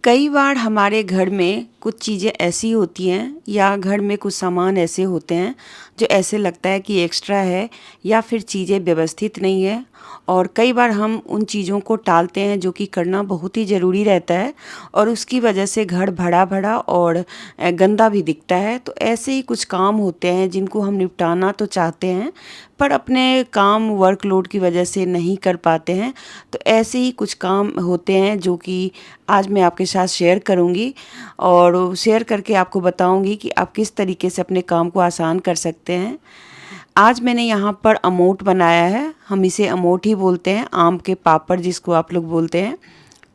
कई बार हमारे घर में कुछ चीज़ें ऐसी होती हैं या घर में कुछ सामान ऐसे होते हैं जो ऐसे लगता है कि एक्स्ट्रा है या फिर चीज़ें व्यवस्थित नहीं है। और कई बार हम उन चीज़ों को टालते हैं जो कि करना बहुत ही ज़रूरी रहता है और उसकी वजह से घर भरा भरा और गंदा भी दिखता है। तो ऐसे ही कुछ काम होते हैं जिनको हम निपटाना तो चाहते हैं पर अपने काम वर्कलोड की वजह से नहीं कर पाते हैं। तो ऐसे ही कुछ काम होते हैं जो कि आज मैं आपके साथ शेयर करूंगी और शेयर करके आपको बताऊंगी कि आप किस तरीके से अपने काम को आसान कर सकते हैं। आज मैंने यहाँ पर अमोट बनाया है, हम इसे अमोट ही बोलते हैं, आम के पापड़ जिसको आप लोग बोलते हैं।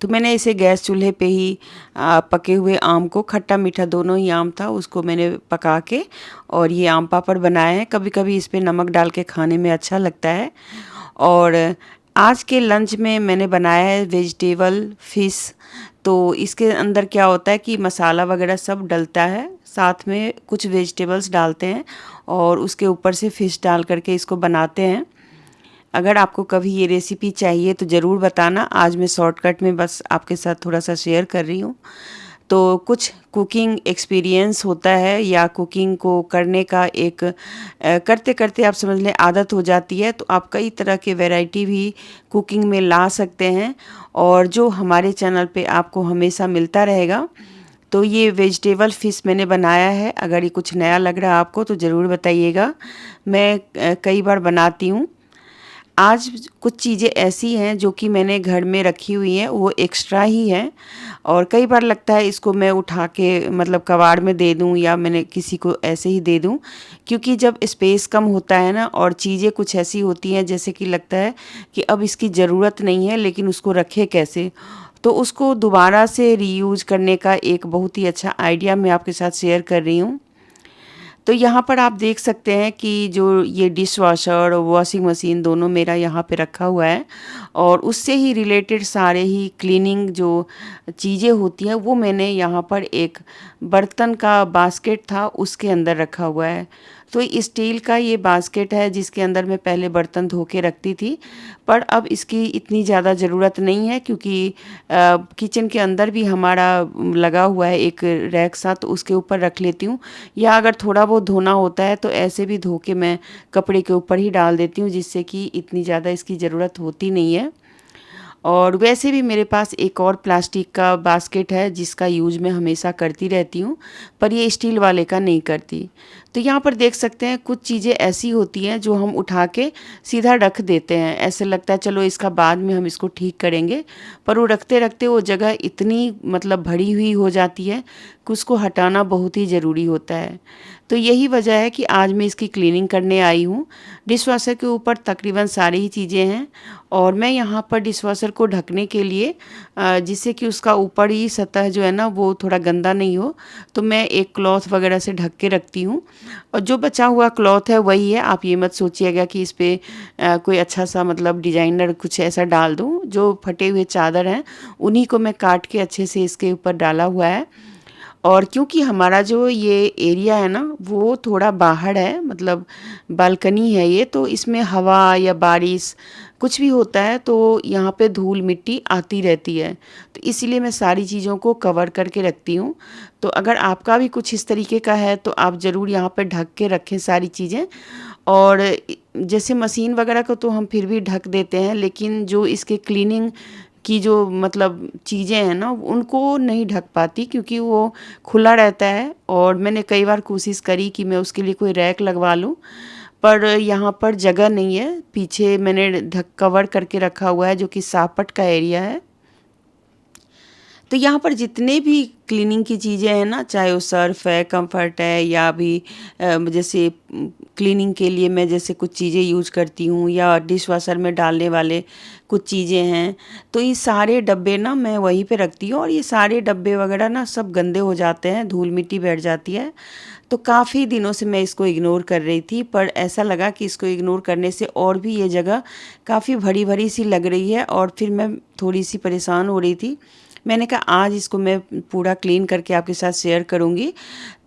तो मैंने इसे गैस चूल्हे पे ही पके हुए आम को, खट्टा मीठा दोनों ही आम था, उसको मैंने पका के और ये आम पापड़ बनाए हैं। कभी कभी इस पे नमक डाल के खाने में अच्छा लगता है। और आज के लंच में मैंने बनाया है वेजिटेबल फ़िश। तो इसके अंदर क्या होता है कि मसाला वगैरह सब डलता है, साथ में कुछ वेजिटेबल्स डालते हैं और उसके ऊपर से फ़िश डाल करके इसको बनाते हैं। अगर आपको कभी ये रेसिपी चाहिए तो ज़रूर बताना। आज मैं शॉर्टकट में बस आपके साथ थोड़ा सा शेयर कर रही हूँ। तो कुछ कुकिंग एक्सपीरियंस होता है या कुकिंग को करने का एक करते करते आप समझ लें आदत हो जाती है, तो आप कई तरह के वैरायटी भी कुकिंग में ला सकते हैं और जो हमारे चैनल पे आपको हमेशा मिलता रहेगा। तो ये वेजिटेबल फ़िश मैंने बनाया है। अगर ये कुछ नया लग रहा है आपको तो ज़रूर बताइएगा। मैं कई बार बनाती हूँ। आज कुछ चीज़ें ऐसी हैं जो कि मैंने घर में रखी हुई हैं, वो एक्स्ट्रा ही हैं और कई बार लगता है इसको मैं उठा के मतलब कबाड़ में दे दूं या मैंने किसी को ऐसे ही दे दूं। क्योंकि जब स्पेस कम होता है ना और चीज़ें कुछ ऐसी होती हैं जैसे कि लगता है कि अब इसकी ज़रूरत नहीं है लेकिन उसको रखे कैसे, तो उसको दोबारा से रीयूज़ करने का एक बहुत ही अच्छा आइडिया मैं आपके साथ शेयर कर रही हूँ। तो यहाँ पर आप देख सकते हैं कि जो ये डिश वॉशर और वॉशिंग मशीन दोनों मेरा यहाँ पे रखा हुआ है और उससे ही रिलेटेड सारे ही क्लीनिंग जो चीज़ें होती हैं वो मैंने यहाँ पर एक बर्तन का बास्केट था उसके अंदर रखा हुआ है। तो स्टील का ये बास्केट है जिसके अंदर मैं पहले बर्तन धो के रखती थी, पर अब इसकी इतनी ज़्यादा ज़रूरत नहीं है क्योंकि किचन के अंदर भी हमारा लगा हुआ है एक रैक सा, तो उसके ऊपर रख लेती हूँ। या अगर थोड़ा बहुत धोना होता है तो ऐसे भी धो के मैं कपड़े के ऊपर ही डाल देती हूँ जिससे कि इतनी ज़्यादा इसकी ज़रूरत होती नहीं है। और वैसे भी मेरे पास एक और प्लास्टिक का बास्केट है जिसका यूज़ मैं हमेशा करती रहती हूँ, पर ये स्टील वाले का नहीं करती। तो यहाँ पर देख सकते हैं कुछ चीज़ें ऐसी होती हैं जो हम उठा के सीधा रख देते हैं, ऐसे लगता है चलो इसका बाद में हम इसको ठीक करेंगे, पर वो रखते रखते वो जगह इतनी मतलब भरी हुई हो जाती है कि उसको हटाना बहुत ही ज़रूरी होता है। तो यही वजह है कि आज मैं इसकी क्लीनिंग करने आई हूँ। डिशवॉशर के ऊपर तकरीबन सारी ही चीज़ें हैं और मैं यहाँ पर डिशवॉशर को ढकने के लिए जिससे कि उसका ऊपरी सतह जो है ना वो थोड़ा गंदा नहीं हो, तो मैं एक क्लॉथ वगैरह से ढक के रखती हूँ। और जो बचा हुआ क्लॉथ है वही है, आप ये मत सोचिएगा कि इस पे कोई अच्छा सा मतलब डिजाइनर कुछ ऐसा डाल दूँ। जो फटे हुए चादर हैं उन्हीं को मैं काट के अच्छे से इसके ऊपर डाला हुआ है। और क्योंकि हमारा जो ये एरिया है ना वो थोड़ा बाहर है, मतलब बालकनी है ये, तो इसमें हवा या बारिश कुछ भी होता है तो यहाँ पे धूल मिट्टी आती रहती है, तो इसीलिए मैं सारी चीज़ों को कवर करके रखती हूँ। तो अगर आपका भी कुछ इस तरीके का है तो आप ज़रूर यहाँ पे ढक के रखें सारी चीज़ें। और जैसे मशीन वगैरह को तो हम फिर भी ढक देते हैं, लेकिन जो इसके क्लीनिंग की जो मतलब चीज़ें हैं ना उनको नहीं ढक पाती क्योंकि वो खुला रहता है। और मैंने कई बार कोशिश करी कि मैं उसके लिए कोई रैक लगवा लूँ, पर यहाँ पर जगह नहीं है। पीछे मैंने ढक कवर करके रखा हुआ है जो कि सापट का एरिया है। तो यहाँ पर जितने भी क्लीनिंग की चीज़ें हैं ना, चाहे वो सर्फ़ है, कंफर्ट है या भी जैसे क्लीनिंग के लिए मैं जैसे कुछ चीज़ें यूज़ करती हूँ या डिश वॉशर में डालने वाले कुछ चीज़ें हैं, तो ये सारे डब्बे ना मैं वहीं पे रखती हूँ और ये सारे डब्बे वगैरह ना सब गंदे हो जाते हैं, धूल मिट्टी बैठ जाती है। तो काफ़ी दिनों से मैं इसको इग्नोर कर रही थी, पर ऐसा लगा कि इसको इग्नोर करने से और भी ये जगह काफ़ी भरी भरी सी लग रही है और फिर मैं थोड़ी सी परेशान हो रही थी। मैंने कहा आज इसको मैं पूरा क्लीन करके आपके साथ शेयर करूँगी।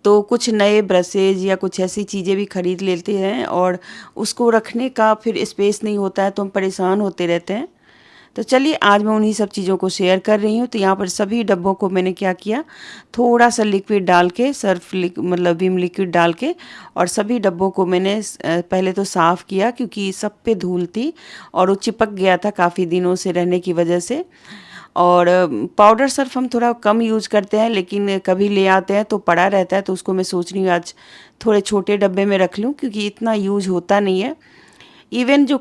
तो कुछ नए ब्रशेज़ या कुछ ऐसी चीज़ें भी ख़रीद लेते हैं और उसको रखने का फिर स्पेस नहीं होता है तो हम परेशान होते रहते हैं। तो चलिए आज मैं उन्हीं सब चीज़ों को शेयर कर रही हूँ। तो यहाँ पर सभी डब्बों को मैंने क्या किया, थोड़ा सा लिक्विड डाल के, मतलब विम लिक्विड डाल के, और सभी डब्बों को मैंने पहले तो साफ़ किया क्योंकि सब पे धूल थी और वो चिपक गया था काफ़ी दिनों से रहने की वजह से। और पाउडर सर्फ हम थोड़ा कम यूज़ करते हैं, लेकिन कभी ले आते हैं तो पड़ा रहता है, तो उसको मैं सोच रही हूँ आज थोड़े छोटे डब्बे में रख लूँ क्योंकि इतना यूज़ होता नहीं है। इवन जो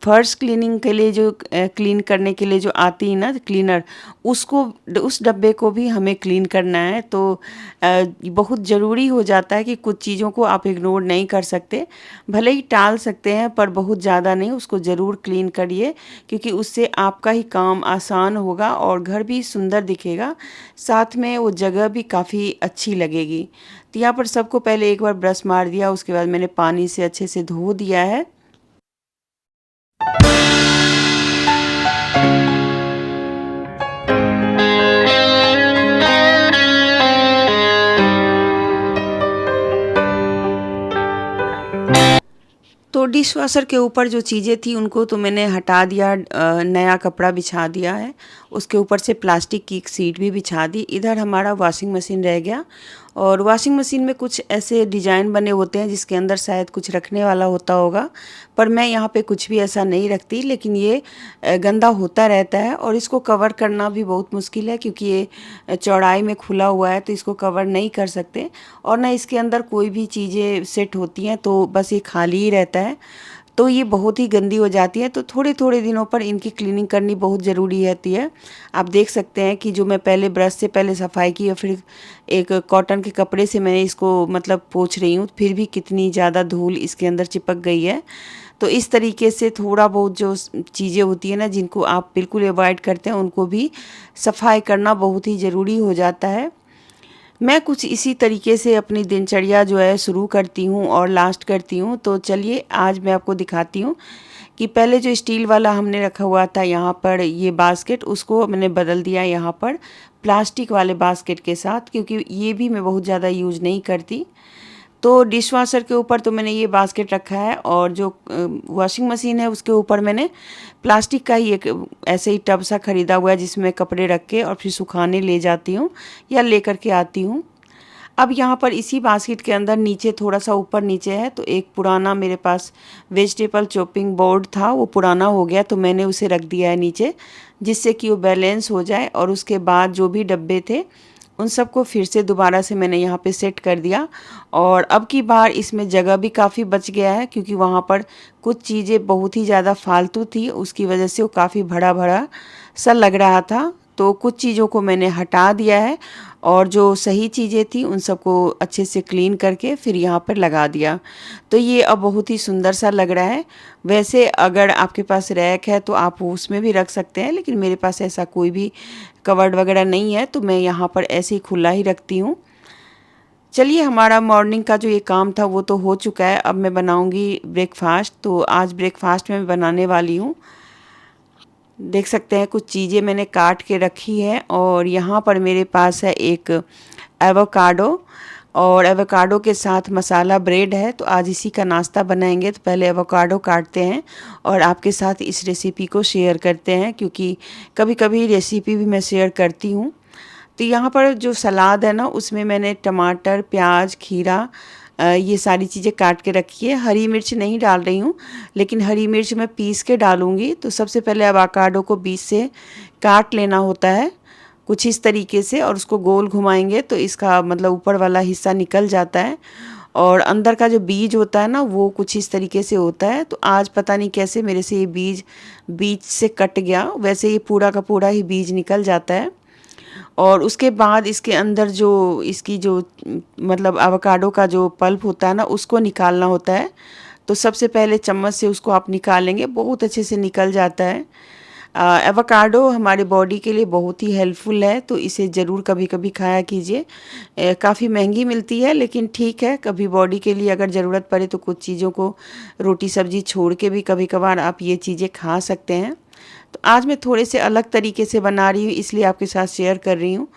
फर्श क्लीनिंग के लिए जो क्लीन करने के लिए जो आती है ना क्लीनर, उसको उस डब्बे को भी हमें क्लीन करना है। तो बहुत ज़रूरी हो जाता है कि कुछ चीज़ों को आप इग्नोर नहीं कर सकते, भले ही टाल सकते हैं पर बहुत ज़्यादा नहीं, उसको ज़रूर क्लीन करिए क्योंकि उससे आपका ही काम आसान होगा और घर भी सुंदर दिखेगा, साथ में वो जगह भी काफ़ी अच्छी लगेगी। तो यहाँ पर सबको पहले एक बार ब्रश मार दिया, उसके बाद मैंने पानी से अच्छे से धो दिया है। तो डिश वॉशर के ऊपर जो चीज़ें थी उनको तो मैंने हटा दिया, नया कपड़ा बिछा दिया है, उसके ऊपर से प्लास्टिक की एक सीट भी बिछा दी। इधर हमारा वॉशिंग मशीन रह गया और वॉशिंग मशीन में कुछ ऐसे डिज़ाइन बने होते हैं जिसके अंदर शायद कुछ रखने वाला होता होगा, पर मैं यहाँ पे कुछ भी ऐसा नहीं रखती। लेकिन ये गंदा होता रहता है और इसको कवर करना भी बहुत मुश्किल है क्योंकि ये चौड़ाई में खुला हुआ है, तो इसको कवर नहीं कर सकते और ना इसके अंदर कोई भी चीज़ें सेट होती हैं, तो बस ये खाली ही रहता है। तो ये बहुत ही गंदी हो जाती है, तो थोड़े थोड़े दिनों पर इनकी क्लीनिंग करनी बहुत ज़रूरी रहती है। आप देख सकते हैं कि जो मैं पहले ब्रश से पहले सफाई की और फिर एक कॉटन के कपड़े से मैंने इसको मतलब पोंछ रही हूँ, फिर भी कितनी ज़्यादा धूल इसके अंदर चिपक गई है। तो इस तरीके से थोड़ा बहुत जो चीज़ें होती है ना जिनको आप बिल्कुल अवॉइड करते हैं, उनको भी सफाई करना बहुत ही ज़रूरी हो जाता है। मैं कुछ इसी तरीके से अपनी दिनचर्या जो है शुरू करती हूँ और लास्ट करती हूँ। तो चलिए आज मैं आपको दिखाती हूँ कि पहले जो स्टील वाला हमने रखा हुआ था यहाँ पर ये बास्केट, उसको मैंने बदल दिया यहाँ पर प्लास्टिक वाले बास्केट के साथ, क्योंकि ये भी मैं बहुत ज़्यादा यूज़ नहीं करती। तो डिश वॉशर के ऊपर तो मैंने ये बास्केट रखा है और जो वॉशिंग मशीन है उसके ऊपर मैंने प्लास्टिक का ही एक ऐसे ही टब सा ख़रीदा हुआ है जिसमें कपड़े रख के और फिर सुखाने ले जाती हूँ या लेकर के आती हूँ। अब यहाँ पर इसी बास्केट के अंदर नीचे थोड़ा सा ऊपर नीचे है, तो एक पुराना मेरे पास वेजिटेबल चॉपिंग बोर्ड था, वो पुराना हो गया तो मैंने उसे रख दिया है नीचे, जिससे कि वो बैलेंस हो जाए। और उसके बाद जो भी डब्बे थे उन सबको फिर से दोबारा से मैंने यहाँ पे सेट कर दिया और अब की बार इसमें जगह भी काफ़ी बच गया है क्योंकि वहाँ पर कुछ चीज़ें बहुत ही ज़्यादा फालतू थी, उसकी वजह से वो काफ़ी भरा भरा सा लग रहा था। तो कुछ चीज़ों को मैंने हटा दिया है और जो सही चीज़ें थी उन सबको अच्छे से क्लीन करके फिर यहाँ पर लगा दिया। तो ये अब बहुत ही सुंदर सा लग रहा है। वैसे अगर आपके पास रैक है तो आप उसमें भी रख सकते हैं, लेकिन मेरे पास ऐसा कोई भी कवर्ड वगैरह नहीं है, तो मैं यहाँ पर ऐसे ही खुला ही रखती हूँ। चलिए हमारा मॉर्निंग का जो ये काम था वो तो हो चुका है। अब मैं बनाऊँगी ब्रेकफास्ट। तो आज ब्रेकफास्ट में मैं बनाने वाली हूँ, देख सकते हैं कुछ चीज़ें मैंने काट के रखी है और यहाँ पर मेरे पास है एक एवोकाडो और एवोकाडो के साथ मसाला ब्रेड है। तो आज इसी का नाश्ता बनाएंगे। तो पहले एवोकाडो काटते हैं और आपके साथ इस रेसिपी को शेयर करते हैं क्योंकि कभी कभी रेसिपी भी मैं शेयर करती हूँ। तो यहाँ पर जो सलाद है ना उसमें मैंने टमाटर, प्याज, खीरा, ये सारी चीज़ें काट के रखी है। हरी मिर्च नहीं डाल रही हूँ, लेकिन हरी मिर्च मैं पीस के डालूँगी। तो सबसे पहले एवोकाडो को बीच से काट लेना होता है कुछ इस तरीके से और उसको गोल घुमाएंगे तो इसका मतलब ऊपर वाला हिस्सा निकल जाता है और अंदर का जो बीज होता है ना वो कुछ इस तरीके से होता है। तो आज पता नहीं कैसे मेरे से ये बीज से कट गया, वैसे ये पूरा का पूरा ही बीज निकल जाता है। और उसके बाद इसके अंदर जो इसकी जो मतलब एवोकाडो का जो पल्प होता है ना उसको निकालना होता है। तो सबसे पहले चम्मच से उसको आप निकालेंगे, बहुत अच्छे से निकल जाता है। एवोकाडो हमारे बॉडी के लिए बहुत ही हेल्पफुल है, तो इसे ज़रूर कभी कभी खाया कीजिए। काफ़ी महंगी मिलती है लेकिन ठीक है, कभी बॉडी के लिए अगर ज़रूरत पड़े तो कुछ चीज़ों को रोटी सब्जी छोड़ के भी कभी कभार आप ये चीज़ें खा सकते हैं। तो आज मैं थोड़े से अलग तरीके से बना रही हूँ इसलिए आपके साथ शेयर कर रही हूँ।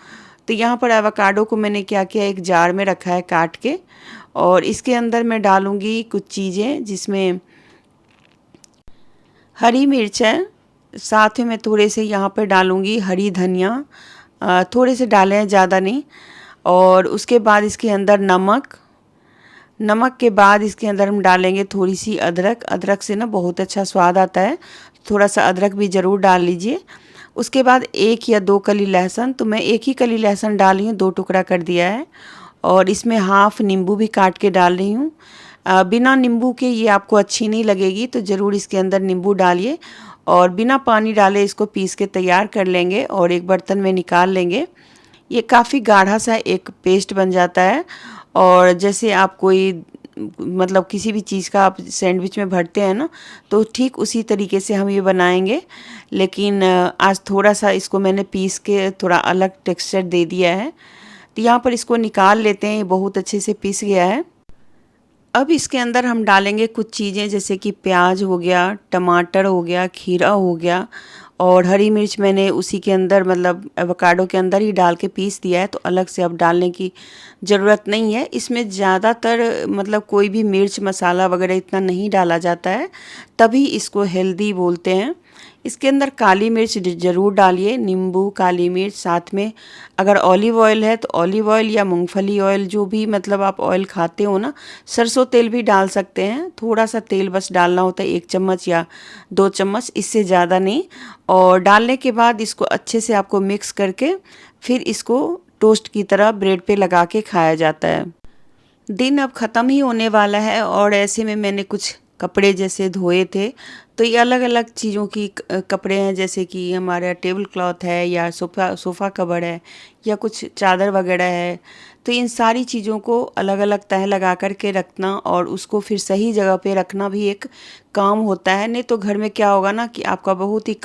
तो यहाँ पर एवोकाडो को मैंने क्या किया, एक जार में रखा है काट के और इसके अंदर मैं डालूँगी कुछ चीज़ें जिसमें हरी मिर्च है, साथ में मैं थोड़े से यहाँ पे डालूँगी हरी धनिया, थोड़े से डाले हैं, ज़्यादा नहीं। और उसके बाद इसके अंदर नमक, नमक के बाद इसके अंदर हम डालेंगे थोड़ी सी अदरक। अदरक से ना बहुत अच्छा स्वाद आता है, थोड़ा सा अदरक भी ज़रूर डाल लीजिए। उसके बाद 1 या 2 कली लहसुन, तो मैं 1 ही कली लहसुन डाल रही हूँ, 2 टुकड़ा कर दिया है। और इसमें हाफ नींबू भी काट के डाल रही हूँ। बिना नींबू के ये आपको अच्छी नहीं लगेगी, तो ज़रूर इसके अंदर नींबू डालिए। और बिना पानी डाले इसको पीस के तैयार कर लेंगे और एक बर्तन में निकाल लेंगे। ये काफ़ी गाढ़ा सा एक पेस्ट बन जाता है। और जैसे आप कोई मतलब किसी भी चीज़ का आप सैंडविच में भरते हैं ना, तो ठीक उसी तरीके से हम ये बनाएंगे। लेकिन आज थोड़ा सा इसको मैंने पीस के थोड़ा अलग टेक्सचर दे दिया है। तो यहाँ पर इसको निकाल लेते हैं, ये बहुत अच्छे से पिस गया है। अब इसके अंदर हम डालेंगे कुछ चीज़ें, जैसे कि प्याज हो गया, टमाटर हो गया, खीरा हो गया, और हरी मिर्च मैंने उसी के अंदर मतलब एवोकाडो के अंदर ही डाल के पीस दिया है, तो अलग से अब डालने की ज़रूरत नहीं है। इसमें ज़्यादातर मतलब कोई भी मिर्च मसाला वगैरह इतना नहीं डाला जाता है, तभी इसको हेल्दी बोलते हैं। इसके अंदर काली मिर्च ज़रूर डालिए, नींबू, काली मिर्च, साथ में अगर ऑलिव ऑयल है तो ऑलिव ऑयल या मूंगफली ऑयल, जो भी मतलब आप ऑयल खाते हो ना, सरसों तेल भी डाल सकते हैं। थोड़ा सा तेल बस डालना होता है, 1 चम्मच या 2 चम्मच, इससे ज़्यादा नहीं। और डालने के बाद इसको अच्छे से आपको मिक्स करके फिर इसको टोस्ट की तरह ब्रेड पे लगा के खाया जाता है। दिन अब ख़त्म ही होने वाला है और ऐसे में मैंने कुछ कपड़े जैसे धोए थे, तो ये अलग अलग चीज़ों की कपड़े हैं, जैसे कि हमारा टेबल क्लॉथ है या सोफ़ा कवर है या कुछ चादर वगैरह है। तो इन सारी चीज़ों को अलग अलग तह लगा कर के रखना और उसको फिर सही जगह पे रखना भी एक काम होता है। नहीं तो घर में क्या होगा ना कि आपका बहुत ही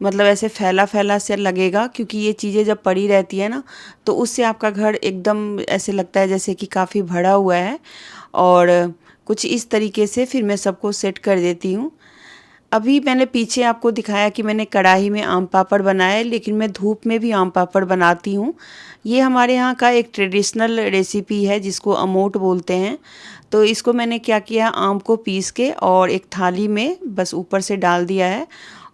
मतलब ऐसे फैला फैला से लगेगा, क्योंकि ये चीज़ें जब पड़ी रहती है ना, तो उससे आपका घर एकदम ऐसे लगता है जैसे कि काफ़ी भरा हुआ है। और कुछ इस तरीके से फिर मैं सबको सेट कर देती हूँ। अभी मैंने पीछे आपको दिखाया कि मैंने कढ़ाई में आम पापड़ बनाए, लेकिन मैं धूप में भी आम पापड़ बनाती हूँ। ये हमारे यहाँ का एक ट्रेडिशनल रेसिपी है जिसको अमोट बोलते हैं। तो इसको मैंने क्या किया, आम को पीस के और एक थाली में बस ऊपर से डाल दिया है।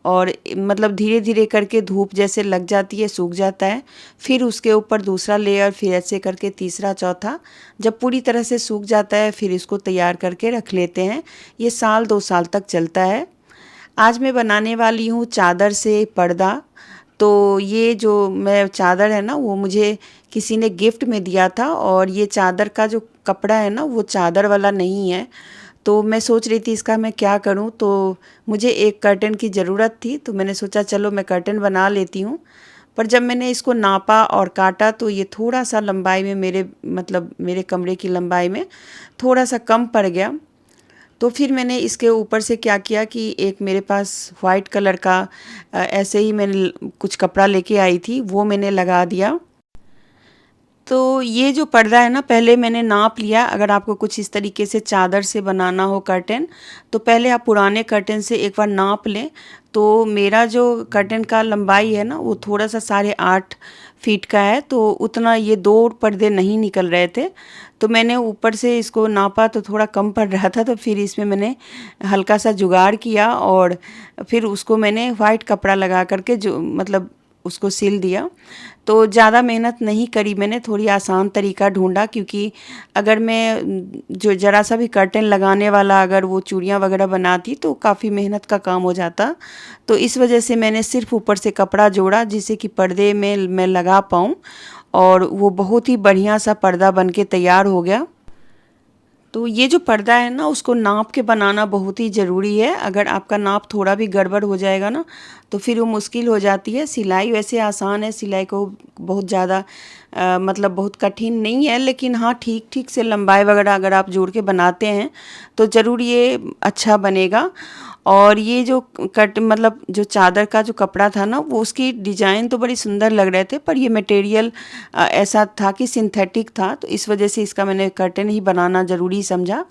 और मतलब धीरे धीरे करके धूप जैसे लग जाती है, सूख जाता है, फिर उसके ऊपर दूसरा लेयर, फिर ऐसे करके तीसरा, चौथा। जब पूरी तरह से सूख जाता है फिर इसको तैयार करके रख लेते हैं। ये साल 2 साल तक चलता है। आज मैं बनाने वाली हूँ चादर से पर्दा। तो ये जो मैं चादर है ना, वो मुझे किसी ने गिफ्ट में दिया था, और ये चादर का जो कपड़ा है ना, वो चादर वाला नहीं है। तो मैं सोच रही थी इसका मैं क्या करूं, तो मुझे एक कर्टन की ज़रूरत थी, तो मैंने सोचा चलो मैं कर्टन बना लेती हूं। पर जब मैंने इसको नापा और काटा तो ये थोड़ा सा लंबाई में मेरे कमरे की लंबाई में थोड़ा सा कम पड़ गया। तो फिर मैंने इसके ऊपर से क्या किया कि एक मेरे पास वाइट कलर का ऐसे ही मैंने कुछ कपड़ा लेके आई थी, वो मैंने लगा दिया। तो ये जो पर्दा है ना, पहले मैंने नाप लिया। अगर आपको कुछ इस तरीके से चादर से बनाना हो कर्टन, तो पहले आप पुराने कर्टन से एक बार नाप लें। तो मेरा जो कर्टन का लंबाई है ना, वो थोड़ा सा 8.5 फीट का है, तो उतना ये 2 पर्दे नहीं निकल रहे थे। तो मैंने ऊपर से इसको नापा तो थोड़ा कम पड़ रहा था, तो फिर इसमें मैंने हल्का सा जुगाड़ किया और फिर उसको मैंने वाइट कपड़ा लगा करके जो मतलब उसको सिल दिया। तो ज़्यादा मेहनत नहीं करी मैंने, थोड़ी आसान तरीका ढूंढा, क्योंकि अगर मैं जो ज़रा सा भी कर्टन लगाने वाला अगर वो चूड़ियाँ वगैरह बनाती तो काफ़ी मेहनत का काम हो जाता। तो इस वजह से मैंने सिर्फ ऊपर से कपड़ा जोड़ा जिससे कि पर्दे में मैं लगा पाऊँ, और वो बहुत ही बढ़िया सा पर्दा बन के तैयार हो गया। तो ये जो पर्दा है ना, उसको नाप के बनाना बहुत ही ज़रूरी है। अगर आपका नाप थोड़ा भी गड़बड़ हो जाएगा ना, तो फिर वो मुश्किल हो जाती है। सिलाई वैसे आसान है, सिलाई को बहुत ज़्यादा मतलब बहुत कठिन नहीं है, लेकिन हाँ ठीक ठीक से लंबाई वगैरह अगर आप जोड़ के बनाते हैं तो ज़रूर ये अच्छा बनेगा। और ये जो मतलब जो चादर का जो कपड़ा था ना, वो उसकी डिज़ाइन तो बड़ी सुंदर लग रहे थे, पर ये मटेरियल ऐसा था कि सिंथेटिक था, तो इस वजह से इसका मैंने कर्टन ही बनाना ज़रूरी समझा।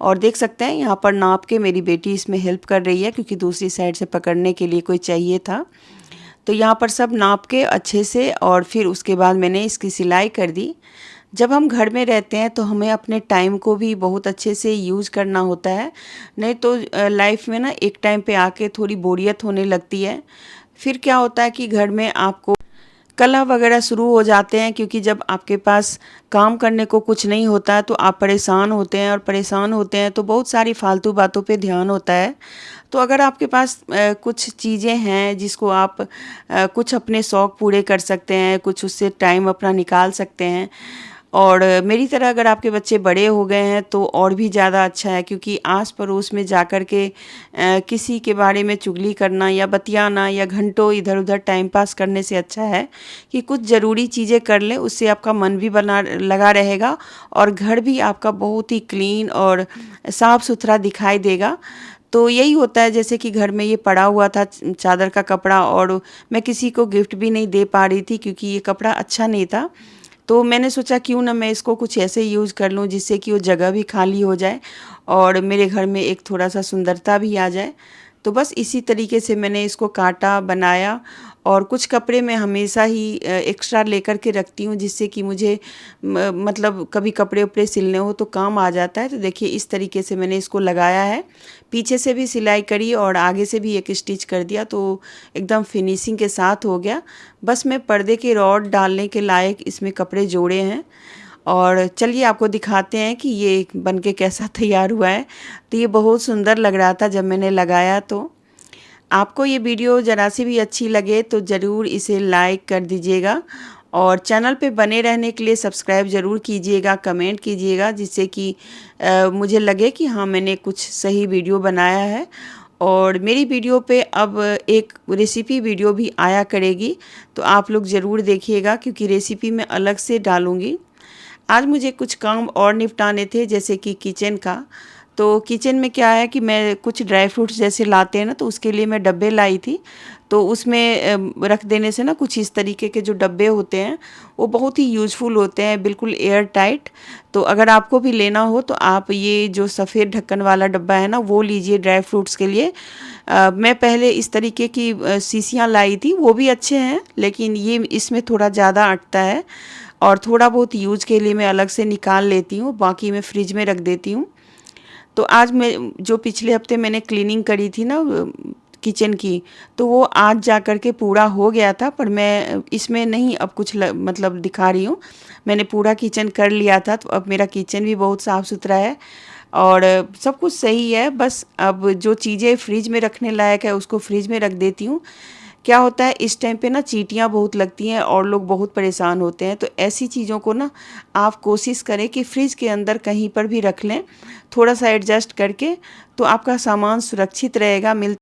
और देख सकते हैं यहाँ पर नाप के मेरी बेटी इसमें हेल्प कर रही है, क्योंकि दूसरी साइड से पकड़ने के लिए कोई चाहिए था। तो यहाँ पर सब नाप के अच्छे से और फिर उसके बाद मैंने इसकी सिलाई कर दी। जब हम घर में रहते हैं तो हमें अपने टाइम को भी बहुत अच्छे से यूज़ करना होता है, नहीं तो लाइफ में ना एक टाइम पे आके थोड़ी बोरियत होने लगती है। फिर क्या होता है कि घर में आपको कलह वगैरह शुरू हो जाते हैं, क्योंकि जब आपके पास काम करने को कुछ नहीं होता है तो आप परेशान होते हैं, और परेशान होते हैं तो बहुत सारी फालतू बातों पे ध्यान होता है। तो अगर आपके पास कुछ चीज़ें हैं जिसको आप कुछ अपने शौक़ पूरे कर सकते हैं, कुछ उससे टाइम अपना निकाल सकते हैं, और मेरी तरह अगर आपके बच्चे बड़े हो गए हैं तो और भी ज़्यादा अच्छा है, क्योंकि आस पड़ोस में जा कर के किसी के बारे में चुगली करना या बतियाना या घंटों इधर उधर टाइम पास करने से अच्छा है कि कुछ ज़रूरी चीज़ें कर लें। उससे आपका मन भी बना लगा रहेगा और घर भी आपका बहुत ही क्लीन और साफ़ सुथरा दिखाई देगा। तो यही होता है, जैसे कि घर में ये पड़ा हुआ था चादर का कपड़ा, और मैं किसी को गिफ्ट भी नहीं दे पा रही थी क्योंकि ये कपड़ा अच्छा नहीं था। तो मैंने सोचा क्यों ना मैं इसको कुछ ऐसे यूज़ कर लूँ जिससे कि वो जगह भी खाली हो जाए और मेरे घर में एक थोड़ा-सा सुंदरता भी आ जाए। तो बस इसी तरीके से मैंने इसको काटा, बनाया, और कुछ कपड़े मैं हमेशा ही एक्स्ट्रा लेकर के रखती हूँ, जिससे कि मुझे मतलब कभी कपड़े-उपड़े सिलने हो तो काम आ जाता है। तो देखिए इस तरीके से मैंने इसको लगाया है। पीछे से भी सिलाई करी और आगे से भी एक स्टिच कर दिया, तो एकदम फिनिशिंग के साथ हो गया। बस मैं पर्दे के रॉड डालने के लायक इसमें कपड़े जोड़े हैं, और चलिए आपको दिखाते हैं कि ये बन के कैसा तैयार हुआ है। तो ये बहुत सुंदर लग रहा था जब मैंने लगाया। तो आपको ये वीडियो ज़रा सी भी अच्छी लगे तो ज़रूर इसे लाइक कर दीजिएगा, और चैनल पे बने रहने के लिए सब्सक्राइब ज़रूर कीजिएगा, कमेंट कीजिएगा, जिससे कि मुझे लगे कि हाँ मैंने कुछ सही वीडियो बनाया है। और मेरी वीडियो पे अब एक रेसिपी वीडियो भी आया करेगी, तो आप लोग ज़रूर देखिएगा, क्योंकि रेसिपी मैं अलग से डालूँगी। आज मुझे कुछ काम और निपटाने थे, जैसे कि किचन का। तो किचन में क्या है कि मैं कुछ ड्राई फ्रूट्स जैसे लाते हैं ना, तो उसके लिए मैं डब्बे लाई थी। तो उसमें रख देने से ना, कुछ इस तरीके के जो डब्बे होते हैं वो बहुत ही यूज़फुल होते हैं, बिल्कुल एयर टाइट। तो अगर आपको भी लेना हो तो आप ये जो सफ़ेद ढक्कन वाला डब्बा है ना, वो लीजिए ड्राई फ्रूट्स के लिए। मैं पहले इस तरीके की शीशियाँ लाई थी, वो भी अच्छे हैं, लेकिन ये इसमें थोड़ा ज़्यादा अटता है, और थोड़ा बहुत यूज़ के लिए मैं अलग से निकाल लेती हूँ, बाकी मैं फ्रिज में रख देती हूँ। तो आज मैं जो पिछले हफ्ते मैंने क्लीनिंग करी थी ना किचन की, तो वो आज जा कर के पूरा हो गया था, पर मैं इसमें नहीं अब कुछ मतलब दिखा रही हूँ। मैंने पूरा किचन कर लिया था, तो अब मेरा किचन भी बहुत साफ़ सुथरा है और सब कुछ सही है। बस अब जो चीज़ें फ्रिज में रखने लायक है उसको फ्रिज में रख देती हूँ। क्या होता है इस टाइम पे ना, चींटियाँ बहुत लगती हैं और लोग बहुत परेशान होते हैं, तो ऐसी चीज़ों को ना आप कोशिश करें कि फ्रिज के अंदर कहीं पर भी रख लें, थोड़ा सा एडजस्ट करके, तो आपका सामान सुरक्षित रहेगा।